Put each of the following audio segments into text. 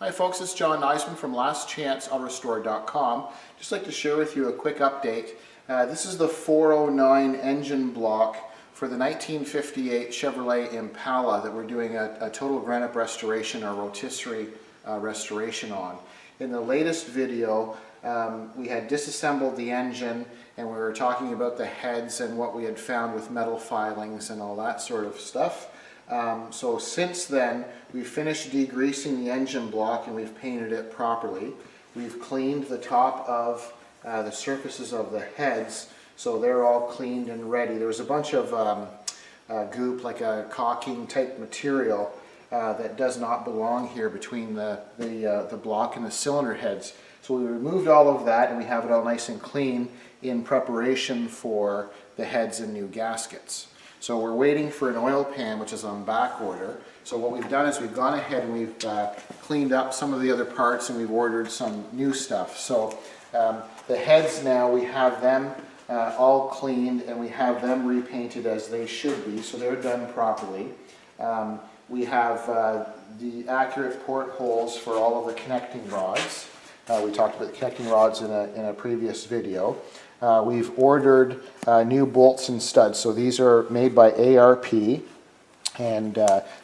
Hi folks, it's John Nizman from lastchanceautorestore.com. Just like to share with you a quick update. This is the 409 engine block for the 1958 Chevrolet Impala that we're doing a total ground-up restoration or rotisserie restoration on. In the latest video, we had disassembled the engine and we were talking about the heads and what we had found with metal filings and all that sort of stuff. So since then, we've finished degreasing the engine block and we've painted it properly. We've cleaned the top of the surfaces of the heads, so they're all cleaned and ready. There was a bunch of goop, like a caulking type material that does not belong here between the block and the cylinder heads. So we removed all of that and we have it all nice and clean in preparation for the heads and new gaskets. So we're waiting for an oil pan, which is on back order. So what we've done is we've gone ahead and we've cleaned up some of the other parts and we've ordered some new stuff. So the heads now, we have them all cleaned and we have them repainted as they should be, so they're done properly. We have the accurate portholes for all of the connecting rods. We talked about the connecting rods in a previous video. We've ordered new bolts and studs, so these are made by ARP, and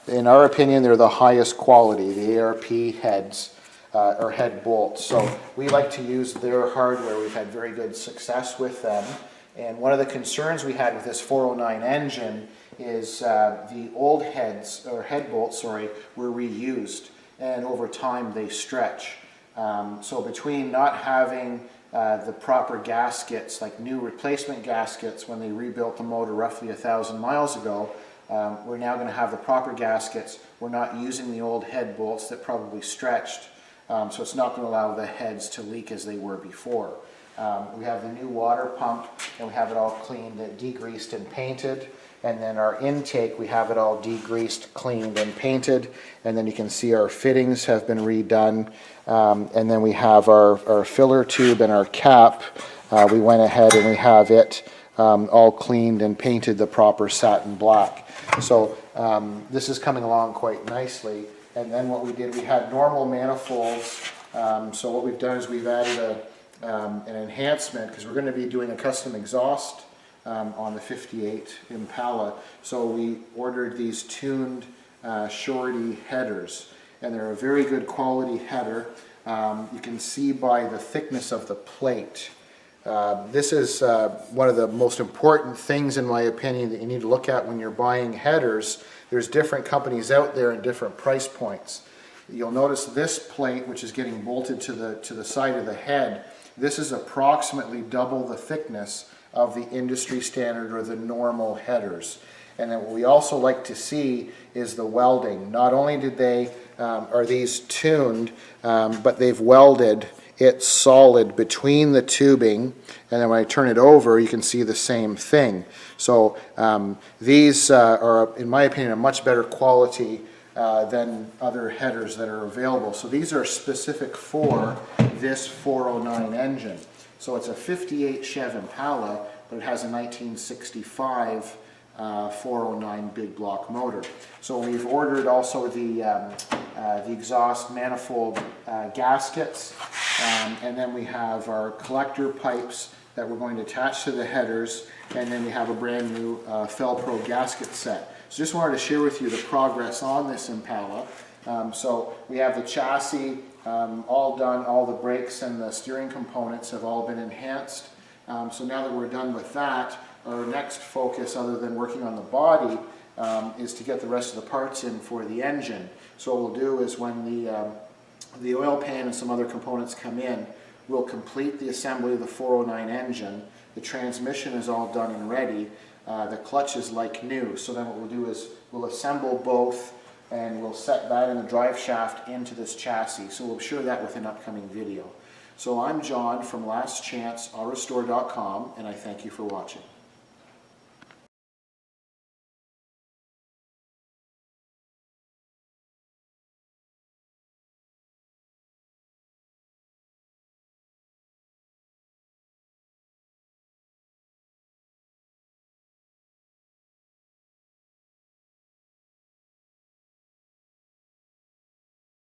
in our opinion they're the highest quality, the ARP heads or head bolts. So we like to use their hardware. We've had very good success with them, and one of the concerns we had with this 409 engine is the old heads, or head bolts, sorry, were reused, and over time they stretch. So between not having the proper gaskets, like new replacement gaskets when they rebuilt the motor roughly 1,000 miles ago, we're now going to have the proper gaskets. We're not using the old head bolts that probably stretched, so it's not going to allow the heads to leak as they were before. We have the new water pump and we have it all cleaned, degreased and painted. And then our intake, we have it all degreased, cleaned and painted. And then you can see our fittings have been redone. And then we have our filler tube and our cap. We went ahead and we have it all cleaned and painted the proper satin black. So this is coming along quite nicely. And then what we did, we had normal manifolds. So what we've done is we've added an enhancement, because we're going to be doing a custom exhaust on the 58 Impala. So we ordered these tuned shorty headers, and they're a very good quality header. You can see by the thickness of the plate. This is one of the most important things, in my opinion, that you need to look at when you're buying headers. There's different companies out there and different price points. You'll notice this plate, which is getting bolted to the side of the head, this is approximately double the thickness of the industry standard or the normal headers. And then what we also like to see is the welding. Not only did they are these tuned, but they've welded it solid between the tubing, and then when I turn it over you can see the same thing. So these are, in my opinion, a much better quality than other headers that are available. So these are specific for this 409 engine. So it's a 58 Chevy Impala, but it has a 1965 409 big block motor. So we've ordered also the exhaust manifold gaskets, and then we have our collector pipes that we're going to attach to the headers, and then we have a brand new Felpro gasket set. So just wanted to share with you the progress on this Impala. So we have the chassis all done, all the brakes and the steering components have all been enhanced. So now that we're done with that, our next focus, other than working on the body, is to get the rest of the parts in for the engine. So what we'll do is when the oil pan and some other components come in, we'll complete the assembly of the 409 engine. The transmission is all done and ready. The clutch is like new. So then what we'll do is we'll assemble both, and we'll set that in the drive shaft into this chassis. So we'll share that with an upcoming video. So I'm John from lastchanceautorestore.com, and I thank you for watching.